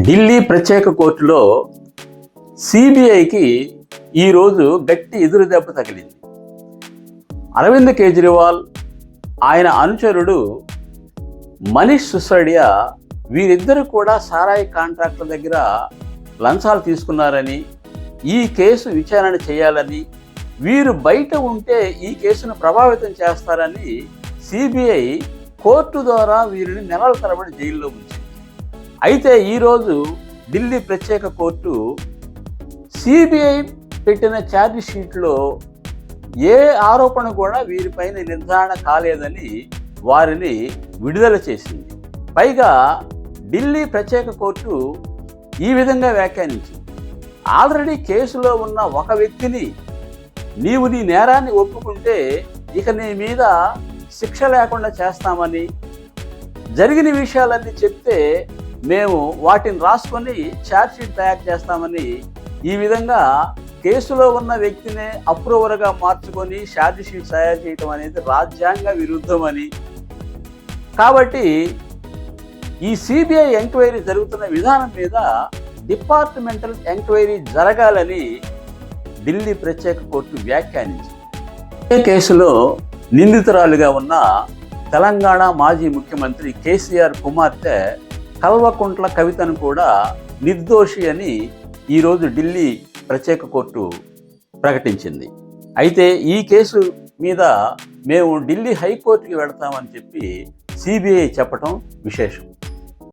ఢిల్లీ ప్రత్యేక కోర్టులో సిబిఐకి ఈరోజు గట్టి ఎదురు దెబ్బ తగిలింది. అరవింద్ కేజ్రీవాల్, ఆయన అనుచరుడు మనీష్ సిసోడియా వీరిద్దరు కూడా సారాయి కాంట్రాక్టుల దగ్గర లంచాలు తీసుకున్నారని, ఈ కేసు విచారణ చేయాలని, వీరు బయట ఉంటే ఈ కేసును ప్రభావితం చేస్తారని సిబిఐ కోర్టు ద్వారా వీరిని నెలల తరబడి జైల్లో ఉంచింది. అయితే ఈరోజు ఢిల్లీ ప్రత్యేక కోర్టు సిబిఐ పెట్టిన ఛార్జ్ షీట్లో ఏ ఆరోపణ కూడా వీరిపైన నిర్ధారణ కాలేదని వారిని విడుదల చేసింది. పైగా ఢిల్లీ ప్రత్యేక కోర్టు ఈ విధంగా వ్యాఖ్యానించింది, ఆల్రెడీ కేసులో ఉన్న ఒక వ్యక్తిని నీవు నీ నేరాన్ని ఒప్పుకుంటే ఇక నీ మీద శిక్ష లేకుండా చేస్తామని, జరిగిన విషయాలన్నీ చెప్తే మేము వాటిని రాసుకొని ఛార్జ్షీట్ తయారు చేస్తామని, ఈ విధంగా కేసులో ఉన్న వ్యక్తినే అప్రూవర్గా మార్చుకొని ఛార్జ్షీట్ తయారు చేయటం అనేది రాజ్యాంగ విరుద్ధమని, కాబట్టి ఈ సిబిఐ ఎంక్వైరీ జరుగుతున్న విధానం మీద డిపార్ట్మెంటల్ ఎంక్వైరీ జరగాలని ఢిల్లీ ప్రత్యేక కోర్టు వ్యాఖ్యానించింది. ఈ కేసులో నిందితురాలుగా ఉన్న తెలంగాణ మాజీ ముఖ్యమంత్రి కేసీఆర్ కుమార్తె కల్వకుంట్ల కవితను కూడా నిర్దోషి అని ఈరోజు ఢిల్లీ ప్రత్యేక కోర్టు ప్రకటించింది. అయితే ఈ కేసు మీద మేము ఢిల్లీ హైకోర్టుకి వెళతామని చెప్పి సిబిఐ చెప్పడం విశేషం.